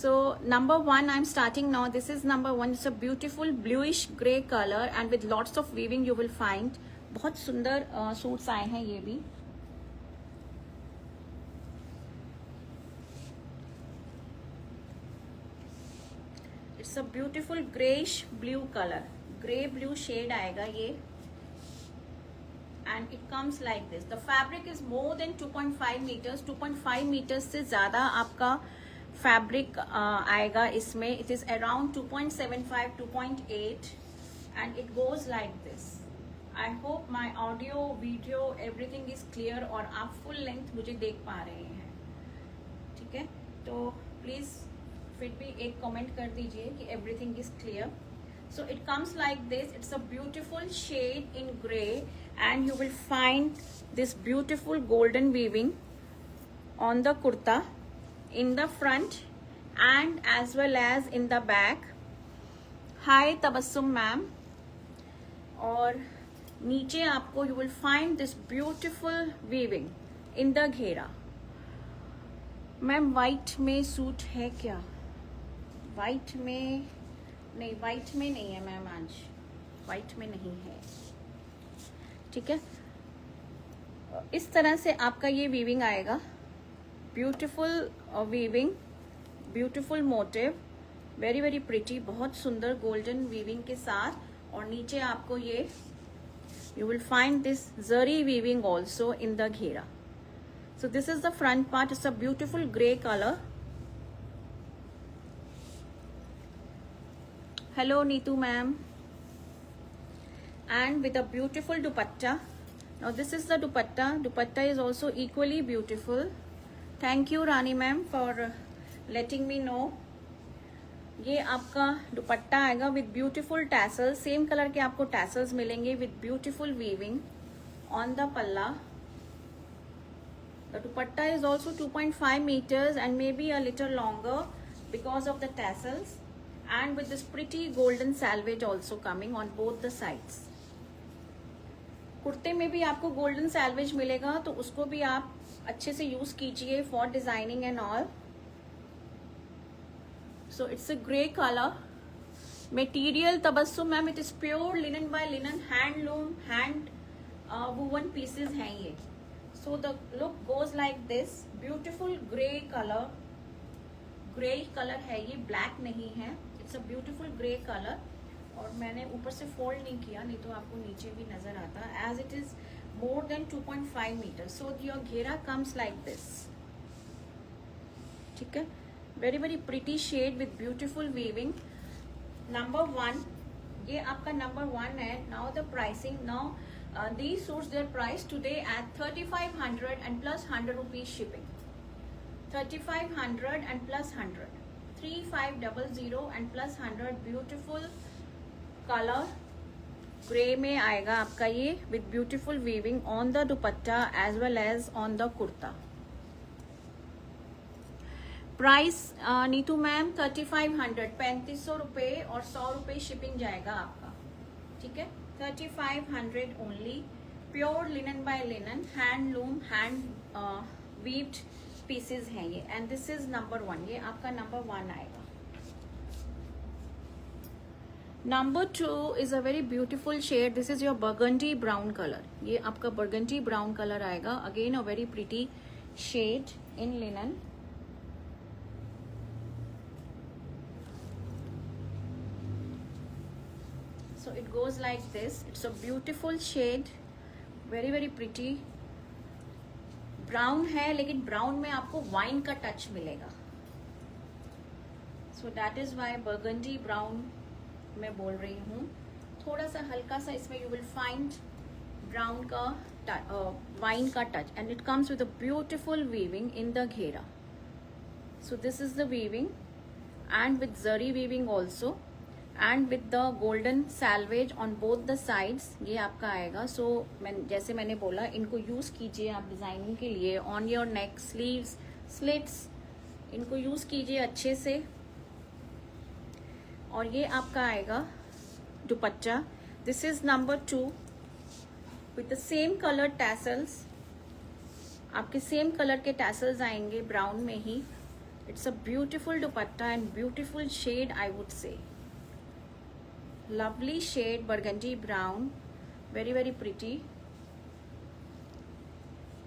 So number one, I'm starting now. This is number one. It's a beautiful bluish gray color and with lots of weaving you will find. बहुत सुंदर suits आए हैं ये भी. It's a beautiful grayish blue color. Gray blue shade आएगा ये. And it comes like this. The fabric is more than 2.5 meters. 2.5 meters से ज़्यादा आपका फैब्रिक आएगा इसमें. It is around 2.75 2.8 and it goes like this. I hope my audio video everything is clear और आप full length मुझे देख पा रहे हैं. ठीक है, तो प्लीज फिर भी एक कमेंट कर दीजिए कि everything is clear. So it comes like this. It's a beautiful shade in grey and you will find this beautiful golden weaving on the kurta in the front and as well as in the back. Hi Tabassum ma'am. और नीचे आपको you will find this beautiful weaving in the घेरा. Ma'am white में suit है क्या? White में नहीं, white में नहीं है मैम, आज वाइट में नहीं है. ठीक है, इस तरह से आपका ये वीविंग आएगा. Beautiful weaving, beautiful motive, very very pretty, बहुत सुंदर गोल्डन वीविंग के साथ. और नीचे आपको ये you will find this zari weaving also in the ghera. So this is the front part. It's a beautiful grey colour. Hello Neetu ma'am. And with a beautiful dupatta. Now this is the dupatta. Dupatta is also equally beautiful. Thank you Rani ma'am for letting me know. ये आपका दुपट्टा आएगा with beautiful tassels. Same colour के आपको tassels मिलेंगे with beautiful weaving on the पल्ला. The dupatta is also 2.5 meters and maybe a little longer because of the tassels and with this pretty golden salvage also coming on both the sides. कुर्ते में भी आपको golden salvage मिलेगा तो उसको भी आप अच्छे से यूज कीजिए for designing and all. So it's a grey colour. Material Tabassum ma'am, it is pure linen by linen, handloom, hand woven pieces हैं ये. So the look goes like this. Beautiful grey colour. Grey colour है ये, black नहीं है. It's a beautiful grey colour. और मैंने ऊपर से फोल्ड नहीं किया, नहीं तो आपको नीचे भी नजर आता. As it is more than 2.5 meters. So your घेरा comes like this. ठीक है, very very pretty shade with beautiful weaving. Number one, ये आपका number one है. Now the pricing. Now these suits their price today at 3500 and plus 100 rupees shipping. 3500 and plus 100. 3500 and plus 100. Beautiful color. ग्रे में आएगा आपका ये with beautiful weaving on the dupatta as well as on the kurta. Price Neetu ma'am 3500, 3500 रुपये और 100 रुपये shipping जाएगा आपका. ठीक है, 3500 only. Pure linen by linen, handloom, hand weaved pieces हैं ये. And this is number one. ये आपका नंबर वन आएगा. Number two is a very beautiful shade. This is your burgundy brown color. ये आपका burgundy brown color आएगा. Again a very pretty shade in linen. So it goes like this. It's a beautiful shade. Very very pretty. Brown है लेकिन brown में आपको wine का touch मिलेगा. So that is why burgundy brown मैं बोल रही हूँ. थोड़ा सा हल्का सा इसमें यू विल फाइंड ब्राउन का वाइन का touch and it comes with a beautiful weaving in the ghera. So this is the weaving and with zari weaving also and with the golden selvage on both the sides. ये आपका आएगा. सो जैसे मैंने बोला, इनको use कीजिए आप डिजाइनिंग के लिए on your neck, sleeves, slits. इनको यूज कीजिए अच्छे से. और ये आपका आएगा दुपट्टा. This is number 2 with the same colour tassels. आपके सेम कलर के टैसल्स आएंगे ब्राउन में ही. It's a beautiful dupatta and beautiful shade, I would say. Lovely shade, burgundy brown, very very pretty.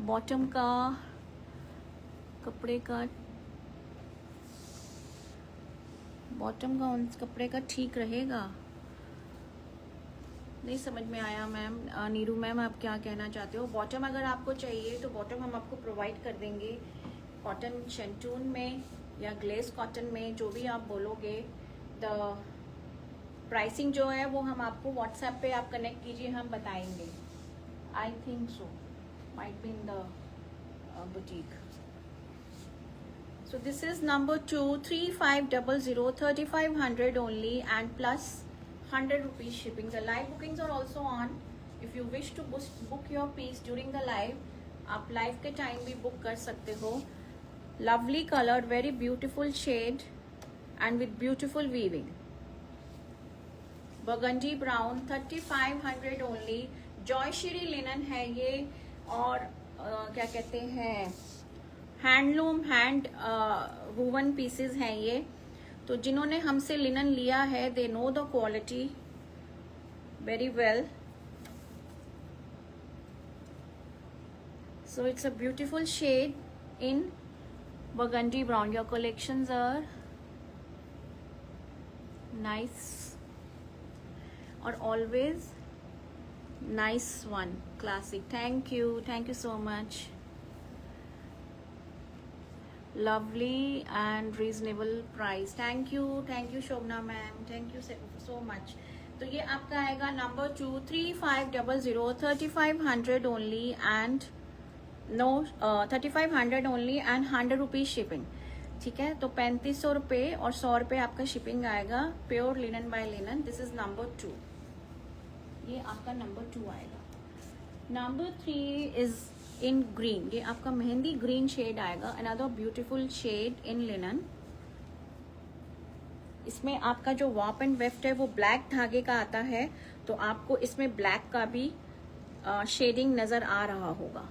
Bottom का कपड़े का उन कपड़े का ठीक रहेगा? नहीं समझ में आया मैम। नीरू मैम, आप क्या कहना चाहते हो? बॉटम अगर आपको चाहिए तो बॉटम हम आपको प्रोवाइड कर देंगे, कॉटन शेंटून में या ग्लेस कॉटन में, जो भी आप बोलोगे। द प्राइसिंग जो है वो हम आपको व्हाट्सएप पे आप कनेक्ट कीजिए, हम बताएंगे। I think so, might be in the boutique. So this is number 2, 3500, 3500 only and plus 100 rupees shipping. The live bookings are also on. If you wish to book your piece during the live, आप live के time भी book कर सकते हो। Lovely color, very beautiful shade and with beautiful weaving. Burgundy brown, 3500 only. Joyshree linen है ये, और क्या कहते हैं, हैंडलूम हैंड वूवन पीसेस हैं ये। तो जिन्होंने हमसे लिनन लिया है, they know the quality very well. So it's a beautiful shade in burgundy brown. Your collections are nice or always nice one, classic. Thank you so much. Lovely and reasonable price. Thank you Shobna ma'am, thank you so much. तो ये आपका आएगा number 2, 3500, 3500 only and no 3500 only and 100 rupees shipping. ठीक है, तो 3500 रुपये और 100 रुपये आपका शिपिंग आएगा। Pure linen by linen. This is number 2, ये आपका नंबर 2 आएगा। नंबर 3 इज इन ग्रीन, ये आपका मेहंदी ग्रीन शेड आएगा। Another beautiful shade in linen. इसमें आपका जो वार्प एंड वेफ्ट है वो ब्लैक धागे का आता है, तो आपको इसमें ब्लैक का भी शेडिंग नजर आ रहा होगा।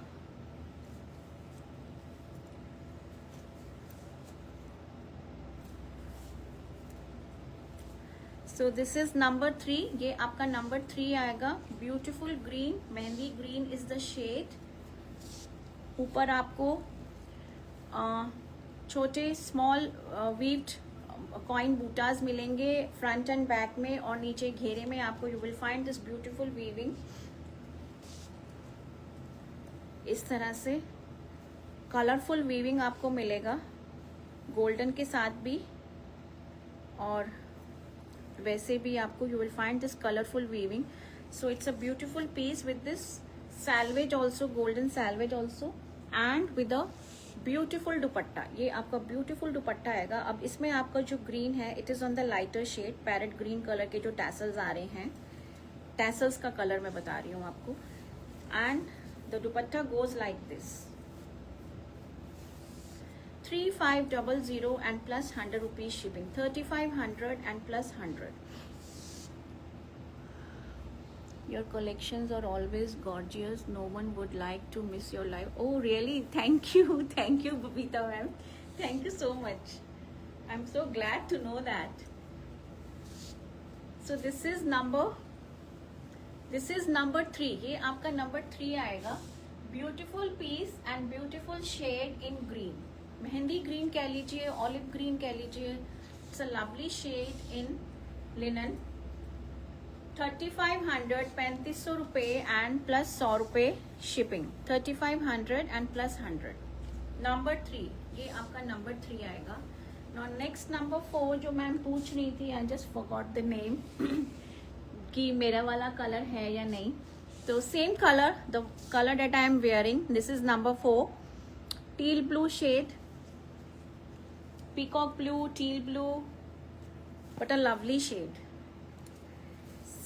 सो दिस इज नंबर 3, ये आपका नंबर 3 आएगा। Beautiful green, mehndi green is the shade. ऊपर आपको छोटे स्मॉल वीव्ड कॉइन बूटाज मिलेंगे फ्रंट एंड बैक में, और नीचे घेरे में आपको you will find this beautiful weaving. इस तरह से कलरफुल वीविंग आपको मिलेगा, गोल्डन के साथ भी और वैसे भी आपको you will find this colourful weaving. So it's a beautiful peace with this salvage also, golden salvage also, and with a beautiful dupatta. ये आपका ब्यूटीफुल दुपट्टा आएगा। अब इसमें आपका जो ग्रीन है, it is on the lighter shade, parrot green colour के जो टैसल्स आ रहे हैं, टैसल्स का कलर मैं बता रही हूँ आपको। And the dupatta goes like this. 3500 and plus 100 rupees shipping. 3500 and plus 100. Your collections are always gorgeous. No one would like to miss your live. Oh really? Thank you Babita ma'am, thank you so much. I'm so glad to know that. So this is number 3. ये आपका number 3 आएगा। Beautiful piece and beautiful shade in green, mehndi green कह लीजिए, olive green कह लीजिए। It's a lovely shade in linen. 3500, 3500 रुपये and plus 100 रुपये shipping. 3500 and plus 100। Number 3, ये आपका नंबर 3 आएगा। नाउ नेक्स्ट नंबर 4 जो मैम पूछ रही थी, I just forgot the name कि मेरा वाला कलर है या नहीं। तो same colour, the colour that I am wearing, this is number 4, teal blue shade, peacock blue, teal blue, but a lovely shade.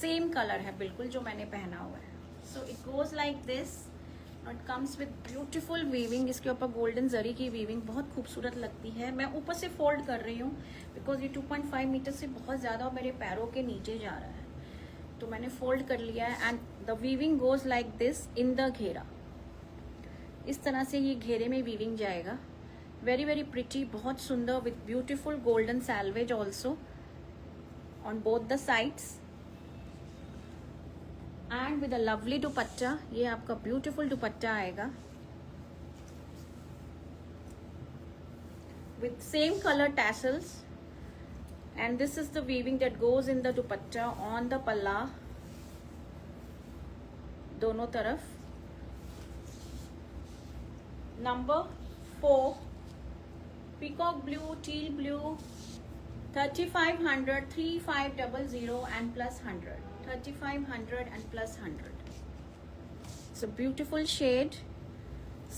Same colour है बिल्कुल जो मैंने पहना हुआ है। So it goes like this, it comes with beautiful weaving. इसके ऊपर golden जरी की वीविंग बहुत खूबसूरत लगती है। मैं ऊपर से फोल्ड कर रही हूँ बिकॉज ये 2.5 मीटर से बहुत ज़्यादा मेरे पैरों के नीचे जा रहा है, तो मैंने फोल्ड कर लिया है। And the weaving goes like this in the घेरा। इस तरह से ये घेरे में वीविंग जाएगा। वेरी वेरी प्रिटी, बहुत सुंदर, with beautiful golden salvage also on both the sides and with a lovely दुपट्टा. ये आपका ब्यूटिफुल दुपट्टा आएगा with same color tassels, and this is the weaving that goes in the dupatta on the palla दोनों तरफ. Number 4, peacock blue, teal blue, 3500, 3500 and plus 100, 3500 and plus 100. It's a beautiful shade,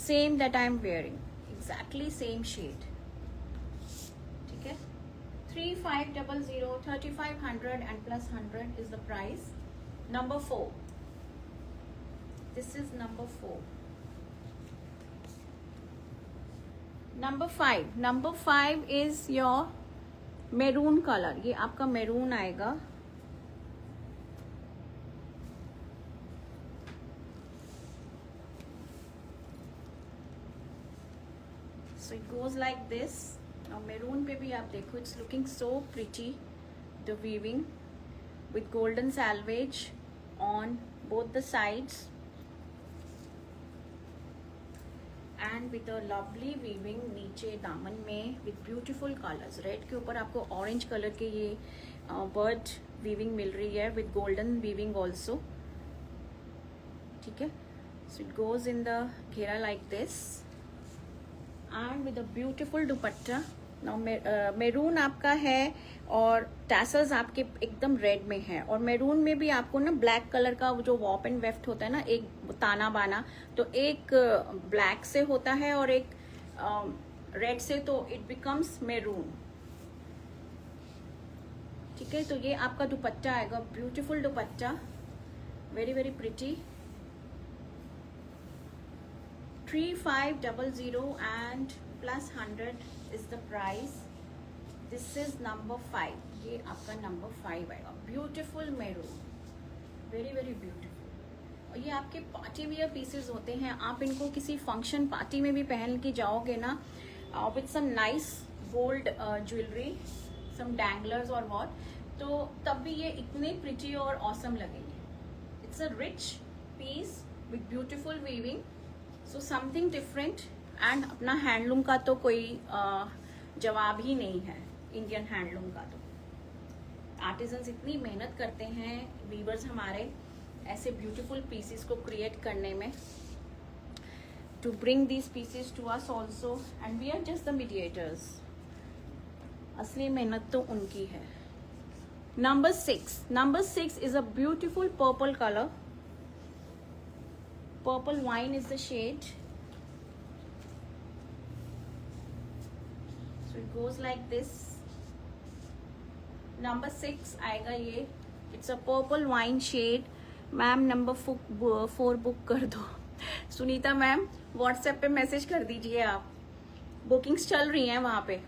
same that I am wearing, exactly same shade. 3500, 3500 and plus 100 is the price. Number 4. This is number 4. Number 5. Number 5 is your maroon color. ये आपका maroon आएगा. So it goes like this. Now maroon पे भी आप देखो, it's looking so pretty, the weaving with golden salvage on both the sides and with a lovely weaving नीचे दामन में with beautiful colors. रेड के ऊपर आपको ऑरेंज कलर के ये बर्ड weaving मिल रही है with golden weaving also. ठीक है, so it goes in the घेरा like this and with a beautiful dupatta. Now maroon आपका है और टैसल्स आपके एकदम रेड में है, और मेरून में भी आपको ना ब्लैक कलर का जो वॉप एंड वेफ्ट होता है ना, एक ताना बाना, तो एक ब्लैक से होता है और एक रेड से, तो इट बिकम्स मेरून. ठीक है, तो ये आपका दुपट्टा आएगा, beautiful dupatta, very very pretty. 3500 and plus 100 is the price. This is number 5. ये आपका number 5 आएगा. Beautiful maroon, very very beautiful. और ये आपके पार्टी वियर पीसेस होते हैं, आप इनको किसी फंक्शन पार्टी में भी पहन के जाओगे ना, with some nice gold jewelry, some danglers or what, तो तब भी ये इतने प्रिटी और awesome लगेंगे. It's a rich piece with beautiful weaving. So something different, and अपना हैंडलूम का तो कोई जवाब ही नहीं है. इंडियन हैंडलूम का तो आर्टिजन्स इतनी मेहनत करते हैं, वीवर्स हमारे, ऐसे ब्यूटीफुल पीसेस को क्रिएट करने में, to bring these pieces to us also, and we are just the mediators. असली मेहनत तो उनकी है. Number 6. Number 6 is a beautiful purple colour. Purple wine is the shade. So it goes like this. Number 6 आएगा ये. It's a purple wine shade. Ma'am number 4 book कर दो. Sunita ma'am WhatsApp पे मैसेज कर दीजिए, आप बुकिंग्स चल रही हैं वहाँ पे,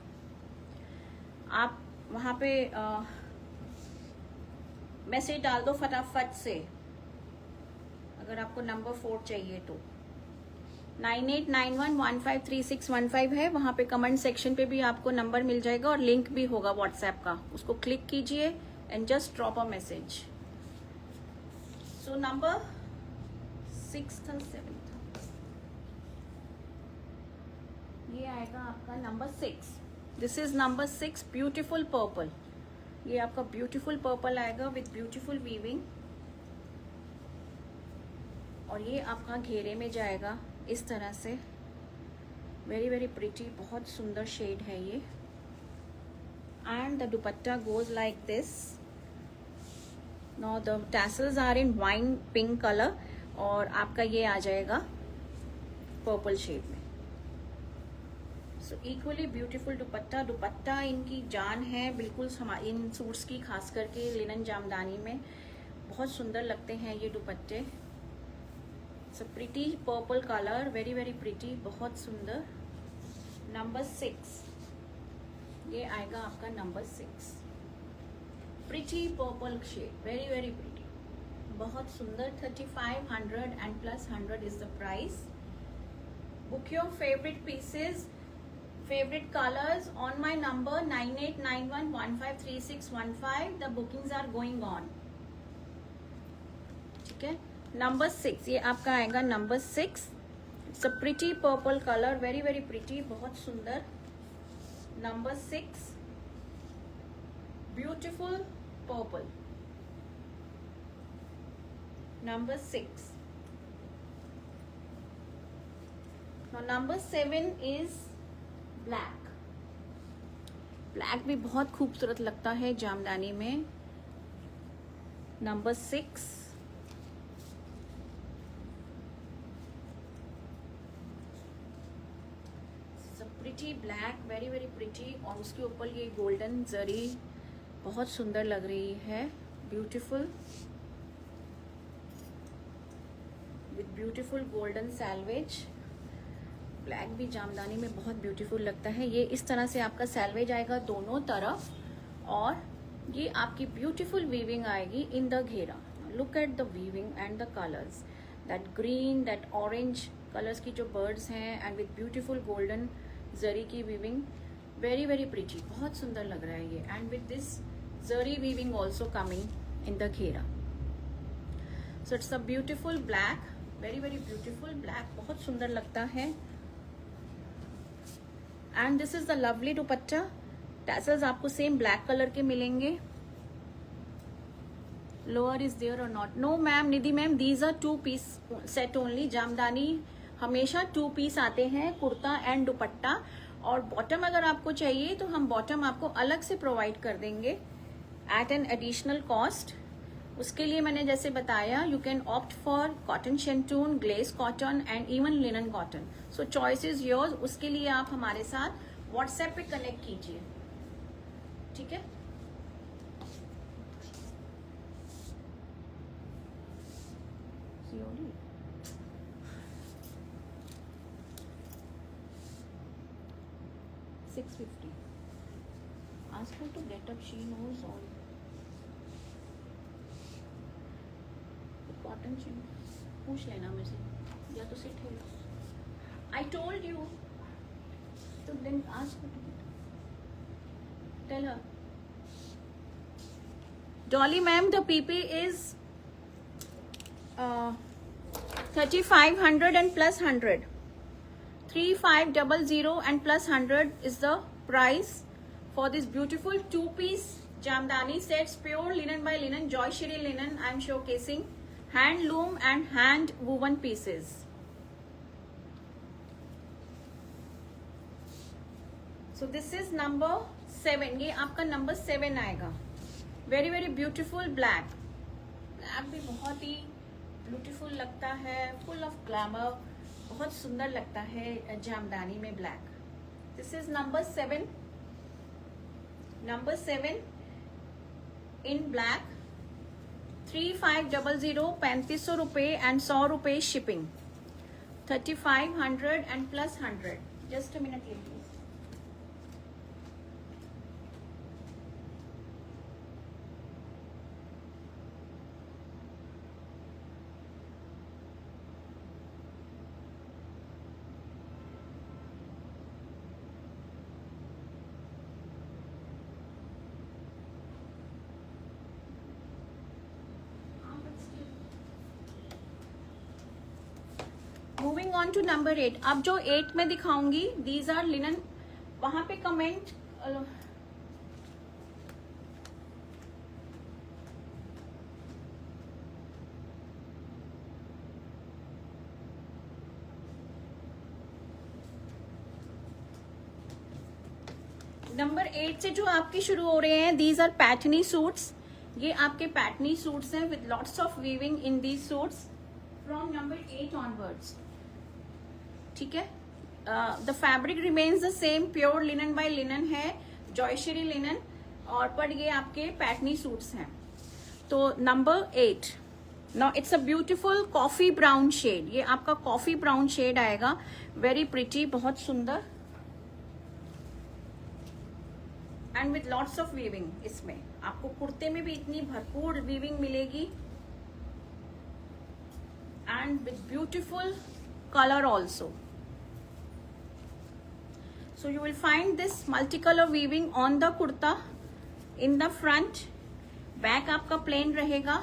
आप वहाँ पे मैसेज डाल दो फटाफट से अगर आपको नंबर 4 चाहिए तो. 9891153615 है, वहाँ पे कमेंट सेक्शन पे भी आपको नंबर मिल जाएगा और लिंक भी होगा व्हाट्सएप का, उसको क्लिक कीजिए and just drop a message. So number 6 था 7 था, ये आएगा आपका number 6. This is number 6, beautiful purple. ये आपका ब्यूटीफुल पर्पल आएगा विथ ब्यूटीफुल वीविंग, और ये आपका घेरे में जाएगा इस तरह से. वेरी वेरी प्रिटी, बहुत सुंदर शेड है ये. And the dupatta goes like this. Now the tassels are in wine pink colour, और आपका ये आ जाएगा पर्पल शेड में. सो इक्वली ब्यूटीफुल दुपट्टा. दुपट्टा इनकी जान है बिल्कुल, इन सूट्स की, खास करके लिनन जामदानी में बहुत सुंदर लगते हैं ये दुपट्टे. So pretty purple colour, very very pretty, बहुत सुंदर. नंबर 6 ये आएगा आपका number 6. Pretty purple shade, very very pretty, बहुत सुंदर. 3500 and plus 100 is the price. Book your favourite pieces favorite colors on my number 9891153615. The bookings are going on. ठीक है. Number 6, ये आपका आएगा number 6. It's a pretty purple color, very very pretty, बहुत सुंदर. Number 6, beautiful purple. Number 6. Now number 7 is black. Black भी बहुत खूबसूरत लगता है जामदानी में. Number 6. Pretty black, very very pretty. और उसके ऊपर ये गोल्डन जरी बहुत सुंदर लग रही है. Beautiful with beautiful golden salvage. Black भी जामदानी में बहुत ब्यूटीफुल लगता है. ये इस तरह से आपका सैल्वेज आएगा दोनों तरफ और ये आपकी ब्यूटीफुल वीविंग आएगी इन द घेरा. Look at the weaving and the colours, that green, that orange colours की जो बर्ड्स हैं एंड विथ ब्यूटीफुल गोल्डन जरी की वीविंग. वेरी वेरी प्रिटी, बहुत सुंदर लग रहा है ये. And with this zari weaving also coming in the ghera. So it's a beautiful black, very very beautiful black, बहुत सुंदर लगता है. And this is the lovely dupatta. Tassels आपको सेम ब्लैक कलर के मिलेंगे. लोअर इज देयर और not? No ma'am, Nidhi ma'am, these are 2 piece set only. Jamdani हमेशा 2 piece आते हैं, कुर्ता एंड दुपट्टा. और बॉटम अगर आपको चाहिए तो हम बॉटम आपको अलग से प्रोवाइड कर देंगे एट एन एडिशनल कॉस्ट. उसके लिए मैंने जैसे बताया, you can opt for cotton शेंटून, glace cotton and even linen cotton. So choice is yours. उसके लिए आप हमारे साथ व्हाट्सएप पे कनेक्ट कीजिए. ठीक है. $650. Ask her to get up. She knows all. Cotton chin. पूछ लेना मुझे या तो सिट है. I told you. So then ask her to get up. Tell her. Dolly ma'am, the PP is 3500 and plus 100. 3500 and plus 100 is the price for this beautiful 2-piece Jamdani sets, pure linen by linen, Joy Shri linen. I am showcasing handloom and hand woven pieces. So this is number 7. ये आपका number 7 आएगा. Very very beautiful black. Black भी बहुत ही beautiful लगता है, full of glamour. बहुत सुंदर लगता है जामदानी में black. This is number 7. Number 7 in black. 3500, 3500 रुपये एंड 100 रुपये shipping. 3500 and plus 100. Just a minute please. Moving on to number 8. अब जो 8 में दिखाऊंगी, दीज आर लिनन. वहां पे कमेंट नंबर 8 से जो आपके शुरू हो रहे हैं, दीज आर पैटर्नी सूट्स. ये आपके पैटर्नी सूट्स हैं with lots of weaving in these suits from number 8 onwards. ठीक है. The fabric remains the same, pure linen by linen है, जॉयश्री लिनन. और पर ये आपके पैटर्नी सूट्स हैं. तो number 8. Now it's a beautiful coffee brown shade. ये आपका कॉफी ब्राउन शेड आएगा. वेरी प्रिटी, बहुत सुंदर and with lots of weaving. इसमें आपको कुर्ते में भी इतनी भरपूर वीविंग मिलेगी and with beautiful colour also. So you will find this multicolor weaving on the kurta in the front. Back आपका plain रहेगा,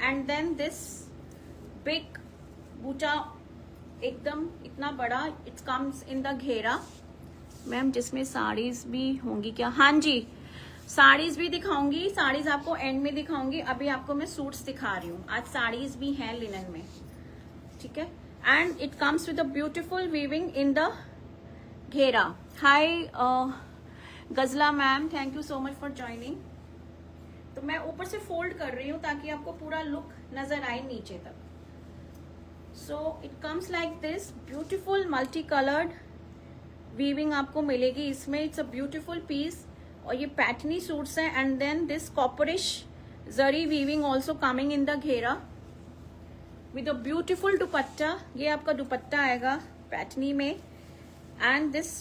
and then this big बूटा एकदम इतना बड़ा, it comes in the घेरा. मैम जिसमें साड़ीज भी होंगी क्या? हाँ जी, साड़ीज भी दिखाऊंगी. साड़ीज आपको एंड में दिखाऊंगी. अभी आपको मैं सूट्स दिखा रही हूँ. आज साड़ीज भी हैं लिनन में, ठीक है. And it comes with a beautiful weaving in the घेरा. हाय गजला ma'am, thank you so much for joining. तो मैं ऊपर से फोल्ड कर रही हूँ ताकि आपको पूरा लुक नजर आए नीचे तक. So it comes like this beautiful multi coloured weaving आपको मिलेगी इसमें. इट्स अ ब्यूटिफुल पीस और ये पैटर्नी सूट्स हैं. And then this copperish zari weaving also coming in the ghera with a beautiful dupatta. ये आपका दुपट्टा आएगा पैटर्नी में. And this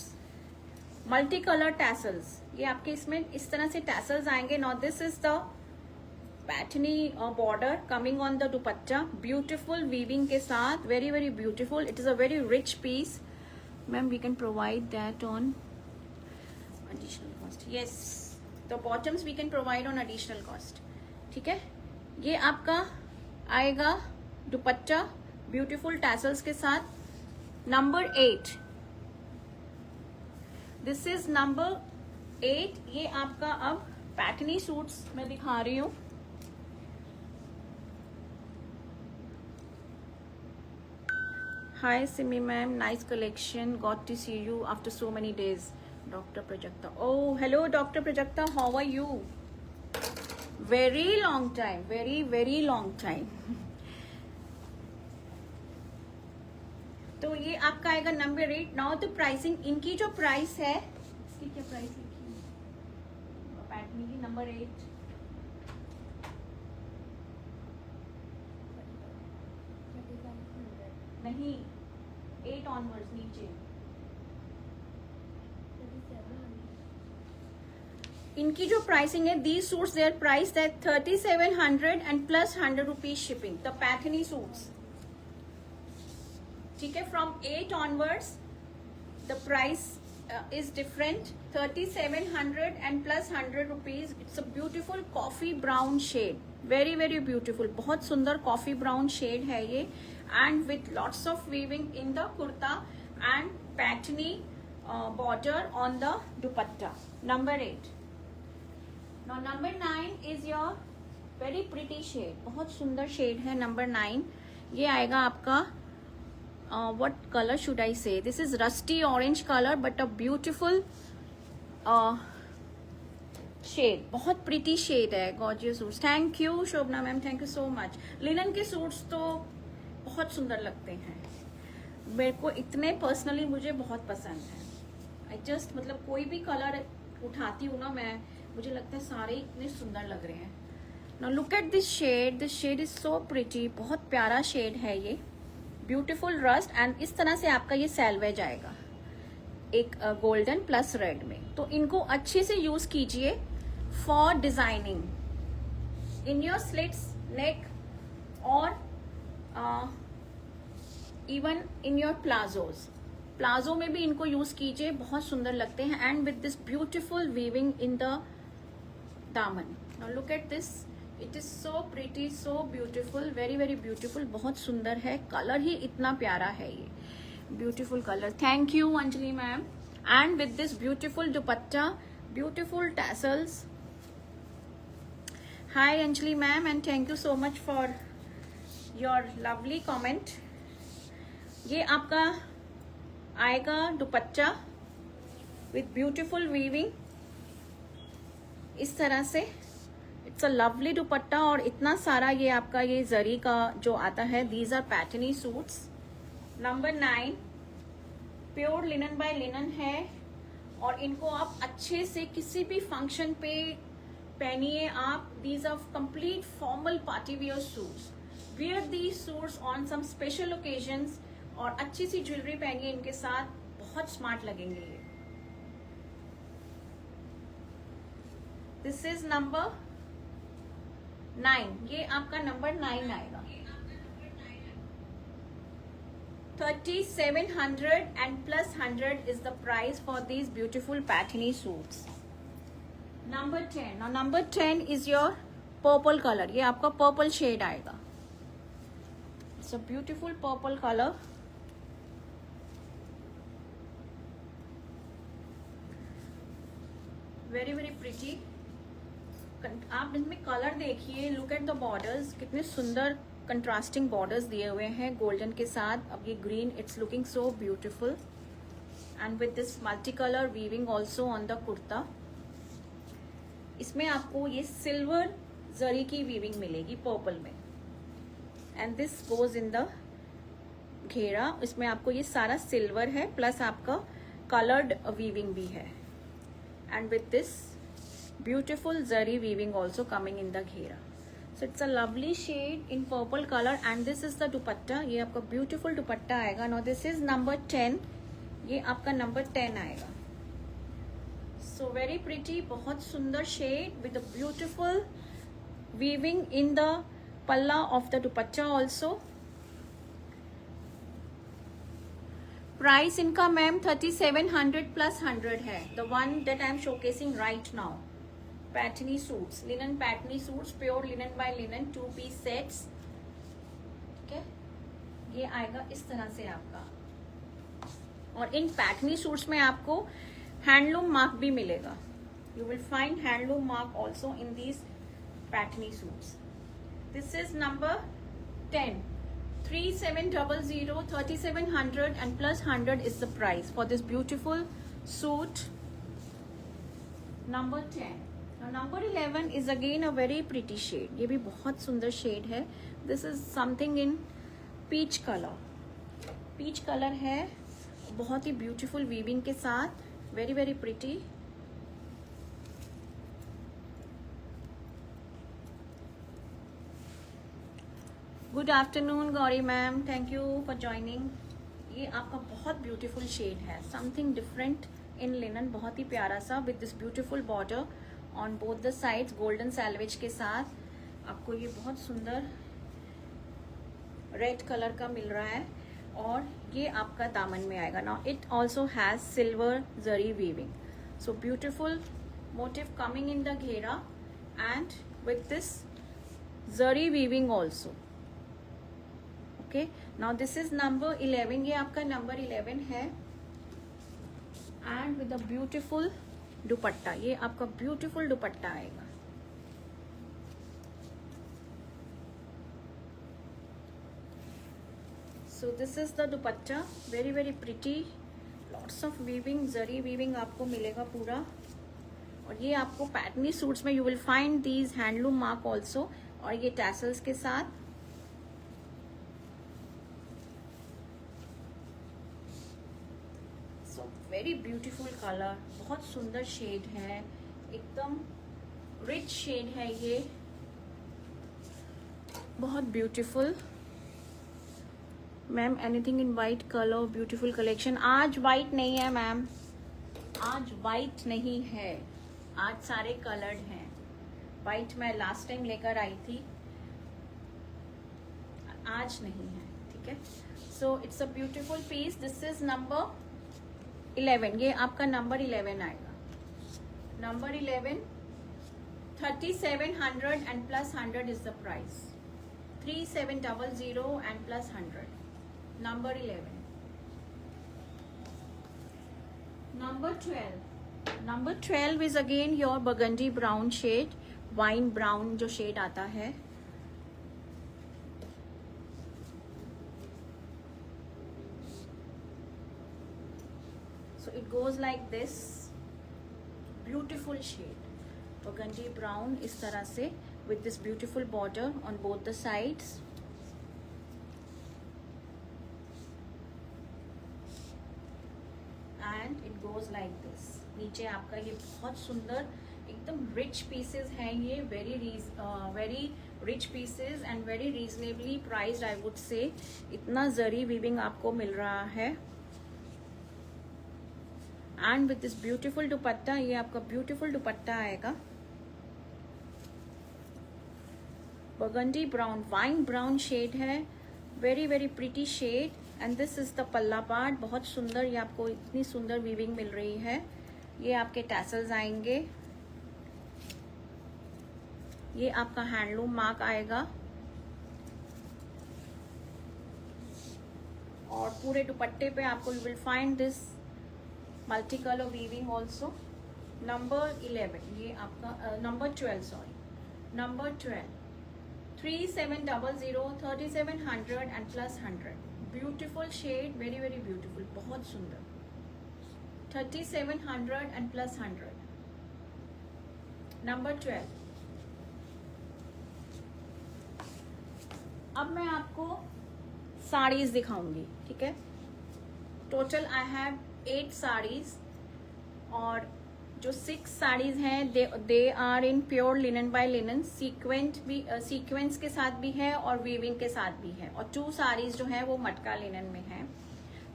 multi colour tassels, ये आपके इसमें इस तरह से टैसल्स आएंगे. Now this is the Paithani border coming on the dupatta, beautiful weaving के साथ. Very very beautiful. It is a very rich piece. Ma'am, we can provide that on additional cost. Yes, the bottoms we can provide on additional cost. ठीक है. ये आपका आएगा दुपट्टा beautiful tassels के साथ. Number 8, this is number 8. ये आपका अब पैटर्नी सूट्स मैं दिखा रही हूँ. Hi Simi ma'am, nice collection. Got to see you after so many days. Dr. Prajakta. Oh, hello Dr. Prajakta. How are you? Very long time. Very very long time. तो ये आपका आएगा नंबर 8. नाउ द प्राइसिंग, इनकी जो price है, इसकी क्या price लिखी है पैटर्न की? नंबर 8 नहीं, 8 ऑनवर्ड्स नीचे. इनकी जो प्राइसिंग है, these suits their price that 3700 and plus 100 rupees shipping. The Paithani suits, ठीक है. From 8 onwards the price is different. 3700 and plus 100 rupees. It's a beautiful coffee brown shade. Very very beautiful. बहुत सुंदर coffee brown shade है ये. And with lots of weaving in the kurta and patchni border on the dupatta. Number 8. Now number 9 is your very pretty shade. बहुत सुंदर shade है number 9. ये आएगा आपका what color should I say? This is rusty orange color but a beautiful shade. बहुत pretty shade है. Gorgeous suits. Thank you Shobhana ma'am, thank you so much. Linen के suits तो बहुत सुंदर लगते हैं मेरे को. इतने पर्सनली मुझे बहुत पसंद है. आई जस्ट मतलब कोई भी कलर उठाती हूँ ना मैं, मुझे लगता है सारे इतने सुंदर लग रहे हैं. Now look at this shade. This shade is so pretty. बहुत प्यारा शेड है ये. Beautiful rust. एंड इस तरह से आपका ये सैलवेज आएगा एक गोल्डन प्लस रेड में. तो इनको अच्छे से यूज कीजिए for designing in your slits neck और even in your palazzos. Palazzo में भी इनको यूज कीजिए, बहुत सुंदर लगते हैं. And with this beautiful weaving in the daman. Now look at this. It is so pretty, so beautiful. Very very beautiful. बहुत सुंदर है. कलर ही इतना प्यारा है ये. Beautiful colour. Thank you Anjali ma'am. And with this beautiful dupatta, beautiful tassels. Hi Anjali ma'am and thank you so much for your lovely comment. ये आपका आएगा दुपट्टा विथ ब्यूटिफुल वीविंग इस तरह से. इट्स अ लवली दुपट्टा और इतना सारा ये आपका ये जरी का जो आता है. These are Paithani suits. Number 9 pure linen by linen है और इनको आप अच्छे से किसी भी फंक्शन पे पहनिए आप. These are complete formal party wear suits. Wear these suits on some special occasions और अच्छी सी ज्वेलरी पहनिए इनके साथ. बहुत स्मार्ट लगेंगे ये. This is number 9. ये आपका नंबर 9 आएगा. 3700 and plus 100 is the price for these beautiful patchini suits. Number 10. Now number 10 is your purple color. ये आपका purple shade आएगा. It's a beautiful purple color. Very very pretty. आप इसमें colour देखिए. Look at the borders. कितने सुंदर contrasting borders दिए हुए हैं गोल्डन के साथ. अब ये green, it's looking so beautiful and with this multi colour weaving also on the kurta. इसमें आपको ये सिल्वर जरी की वीविंग मिलेगी पर्पल में and this goes in the घेरा. इसमें आपको ये सारा सिल्वर है प्लस आपका कलर्ड वीविंग भी है and with this beautiful zari weaving also coming in the घेरा. So it's a lovely shade in purple color and this is the dupatta. ये आपका beautiful दुपट्टा आएगा. Now this is number 10. ये आपका number 10 आएगा. So very pretty, बहुत सुंदर shade with a beautiful weaving in the palla of the dupatta also. Price इनका ma'am 3700 plus 100 है. The one that I am showcasing right now. Paithani suits, linen Paithani suits, pure linen by linen, 2 piece sets. ठीक है, ये आएगा इस तरह से आपका. और इन पैटनी सूट्स में आपको हैंडलूम मार्क भी मिलेगा. You will find handloom mark also in these पैटनी suits. This is number 10. 3700, 3700 and plus 100 is the price for this beautiful suit. Number 10. Now number 11 is again a very pretty shade. ये भी बहुत सुंदर shade है. This is something in peach color. Peach color है, बहुत ही beautiful weaving के साथ. Very very pretty. Good afternoon Gauri ma'am, thank you for joining. ये आपका बहुत beautiful shade है. Something different in linen, बहुत ही प्यारा सा with this beautiful border on both the sides. Golden salvage के साथ आपको ये बहुत सुंदर रेड कलर का मिल रहा है और ये आपका दामन में आएगा. Now it also has silver zari weaving. So beautiful motif coming in the ghera and with this zari weaving also. Okay, now this is number 11. ये आपका नंबर 11 है and with a beautiful dupatta. ये आपका ब्यूटीफुल दुपट्टा आएगा. So this is the dupatta. Very very pretty, lots of weaving, zari weaving आपको मिलेगा पूरा. और ये आपको पैटर्नी सूट्स में you will find these handloom mark also. और ये टैसल्स के साथ. वेरी ब्यूटीफुल कलर, बहुत सुंदर शेड है, एकदम रिच शेड है ये, बहुत beautiful. Ma'am anything in white colour, beautiful collection. आज वाइट नहीं है मैम, आज वाइट नहीं है, आज सारे कलर्ड हैं. वाइट मैं लास्ट टाइम लेकर आई थी, आज नहीं है. ठीक है, so it's a beautiful piece. This is number 11. ये आपका नंबर 11 आएगा. Number 11, 3700 and plus 100 is the price. 3700 and plus 100. Number 11. Number 12. Number 12 is again your burgundy brown shade, wine brown जो shade आता है. So it goes like this. Beautiful shade, burgundy brown इस तरह से with this beautiful border on both the sides. And it goes like this. नीचे आपका ये बहुत सुंदर एकदम रिच पीसेस हैं. ये very rich pieces and very reasonably priced I would say. इतना जरी वीविंग आपको मिल रहा है. And with this beautiful dupatta, ये आपका ब्यूटीफुल दुपट्टा आएगा. Burgundy brown, wine brown shade है. Very very pretty shade and this is the palla part. बहुत सुंदर, ये आपको इतनी सुंदर वीविंग मिल रही है। ये आपके टैसल्स आएंगे, ये आपका हैंडलूम मार्क आएगा और पूरे दुपट्टे पे आपको you will find this multi colour weaving also. Number 11, ये आपका number 12 sorry, number 12 3700 3700 and plus 100। Beautiful shade, very very beautiful, बहुत सुंदर। 3700 एंड प्लस 100, नंबर 12। अब मैं आपको साड़ीज दिखाऊंगी, ठीक है। टोटल आई हैव 8 साड़ीज और जो 6 साड़ीज हैं they are in pure linen by linen. Sequins के साथ भी है और वीविंग के साथ भी है, और 2 साड़ीज जो है वो मटका लिनन में है।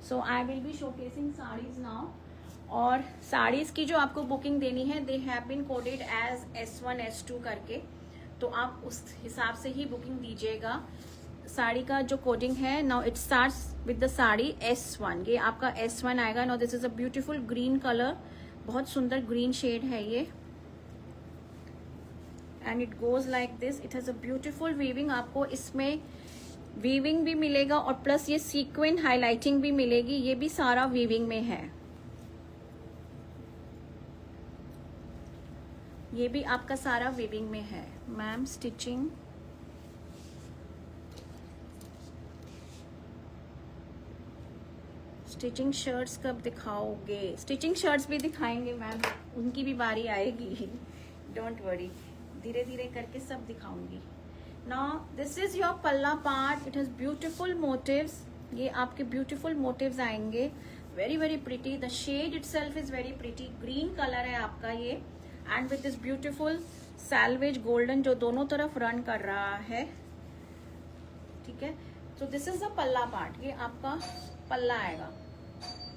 So I will be showcasing saris now. और साड़ीज की जो आपको बुकिंग देनी है, they have been coded as S1 S2 करके, तो आप उस हिसाब से ही बुकिंग दीजिएगा। साड़ी का जो कोडिंग है, now it starts with the sari S1, ये आपका S1 आएगा। Now this is a beautiful green colour, बहुत सुंदर ग्रीन शेड है ये, and it goes like this. It has a beautiful weaving, आपको इसमें वीविंग भी मिलेगा और प्लस ये सीक्वेंट हाईलाइटिंग भी मिलेगी, ये भी सारा वीविंग में है। ये भी आपका सारा वीविंग में है। मैम स्टिचिंग, स्टिचिंग शर्ट्स कब दिखाओगे? स्टिचिंग शर्ट्स भी दिखाएंगे मैम, उनकी भी बारी आएगी, डोंट वरी, धीरे धीरे करके सब दिखाऊंगी। Now this is your palla part, it has beautiful motifs, ये आपके ब्यूटीफुल मोटिव्स आएंगे, very very pretty. The shade itself is very pretty, green colour है आपका ये, and with this beautiful selvage golden जो दोनों तरफ रन कर रहा है, ठीक है। So this is the palla part, ये आपका पल्ला आएगा,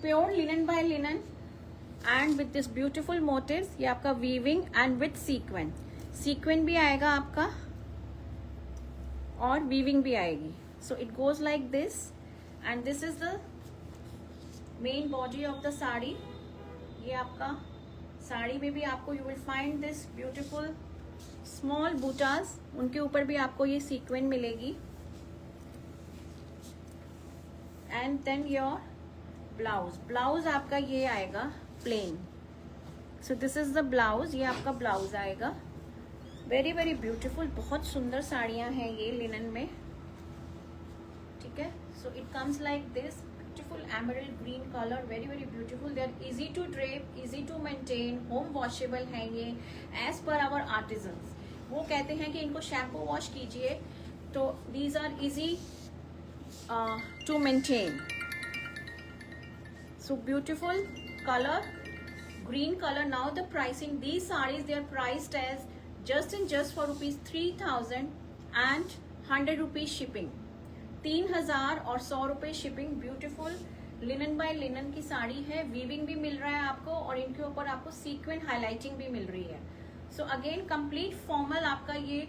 pure linen by linen and with this beautiful motifs. ये आपका weaving and with sequence, sequence भी आएगा आपका और वीविंग भी आएगी। So it goes like this, and this is the main body of the sari. ये आपका साड़ी में भी आपको you will find this beautiful small butas, उनके ऊपर भी आपको ये सीक्वेंट मिलेगी। And then your blouse, blouse आपका ये आएगा plain. So this is the blouse, ये आपका ब्लाउज आएगा, वेरी वेरी ब्यूटीफुल, बहुत सुंदर साड़ियां हैं ये लिनन में, ठीक है। So it comes like this, beautiful emerald green color, very very beautiful, they are easy to drape, easy to maintain, home washable हैं ये as per our artisans। वो कहते हैं कि इनको शैम्पू वॉश कीजिए, तो these are easy to maintain। so beautiful color, green color। now the pricing, these sarees they are priced as just for rupees 3000 and 100 rupees shipping, 3000 और 100 रुपए shipping. Beautiful linen by linen की साड़ी है, weaving भी मिल रहा है आपको और इनके ऊपर आपको सीक्वेंट हाईलाइटिंग भी मिल रही है। सो अगेन कंप्लीट फॉर्मल आपका ये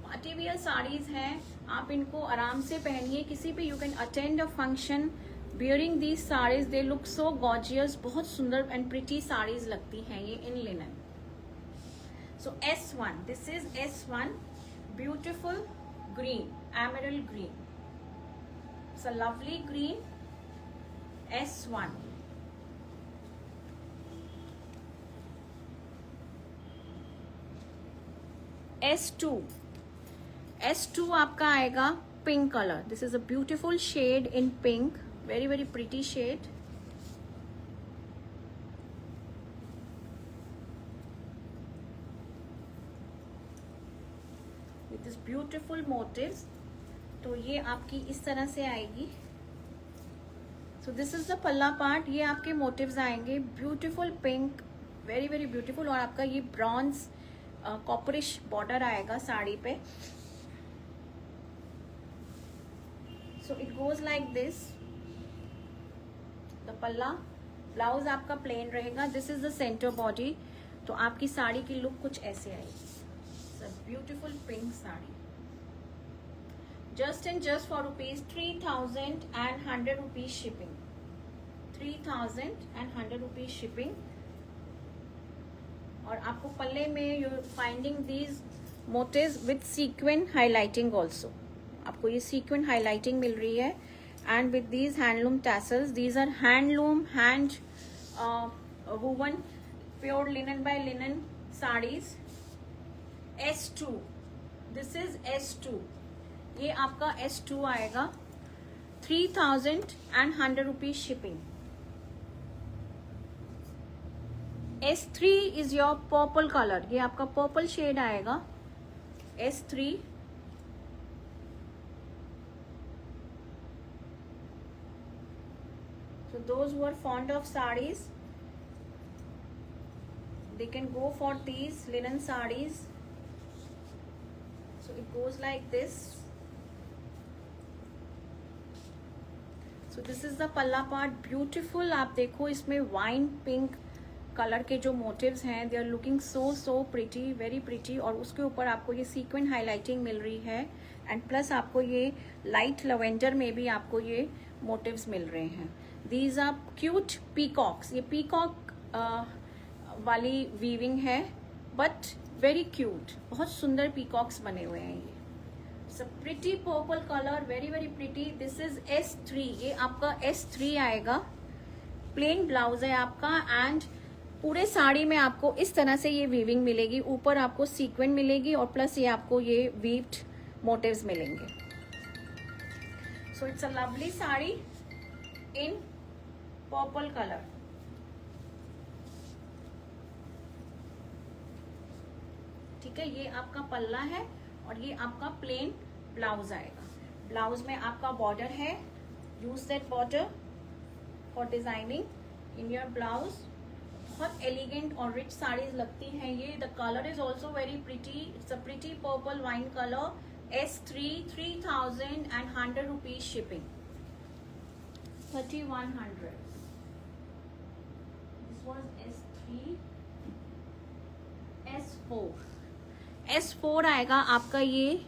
पार्टी वियर साड़ीज हैं, आप इनको आराम से पहनिए किसी भी, you can attend a function bearing these saris, they look so gorgeous, बहुत सुंदर एंड प्रिटी साड़ीज लगती हैं ये in linen. So S1, this is S1, beautiful green, emerald green, it's a lovely green, S1। S2, S2 आपका आएगा pink colour, this is a beautiful shade in pink, very very pretty shade. With this beautiful motifs, तो ये आपकी इस तरह से आएगी। So this is the palla part, ये आपके मोटिव्स आएंगे, beautiful pink, very very beautiful, और आपका ये ब्रॉन्ज कॉपरिश बॉर्डर आएगा साड़ी पे। So it goes like this the palla. Blouse आपका प्लेन रहेगा, this is the centre body, तो आपकी साड़ी की लुक कुछ ऐसे आएगी। Beautiful pink sari, just and just for ₹3,100 rupees shipping, 3,100 rupees shipping. और आपको पल्ले में you finding these motifs with sequin highlighting also, आपको ये सीक्वेंट हाईलाइटिंग मिल रही है। And with these handloom tassels, these are handloom hand woven pure linen by linen saris. S2, this is S2, ये आपका S2 आएगा, 3,100 rupees shipping. S3 is your purple colour, ये आपका पर्पल शेड आएगा S3। So those who are fond of sarees, they can go for these linen sarees. So it goes like this. So this is the palla part, beautiful। आप देखो इसमें wine pink colour के जो motifs हैं, they are looking so pretty, very pretty. और उसके ऊपर आपको ये सीक्वेंट हाईलाइटिंग मिल रही है। एंड प्लस आपको ये लाइट लवेंडर में भी आपको ये मोटिव्स मिल रहे हैं। दीज आर क्यूट पीकॉक्स, ये पीकॉक वाली वीविंग है, बट वेरी क्यूट, बहुत सुंदर पीकॉक्स बने हुए हैं। ये pretty purple colour, very very pretty. This is S3, ये आपका S3 आएगा। प्लेन ब्लाउज है आपका। एंड पूरे साड़ी में आपको इस तरह से ये वीविंग मिलेगी, ऊपर आपको सीक्वेंट मिलेगी और प्लस ये आपको ये वीव्ड मोटिव्स मिलेंगे। सो it's a lovely sari in purple colour. ठीक है, ये आपका पल्ला है और ये आपका प्लेन ब्लाउज आएगा। ब्लाउज में आपका बॉर्डर है, use that border for designing in your blouse. बहुत एलिगेंट और रिच साड़ीज लगती हैं ये। The colour is also very pretty, it's a pretty purple wine colour. S3, 3,100 rupees shipping, 3,100। This was S3। S4 आएगा आपका ये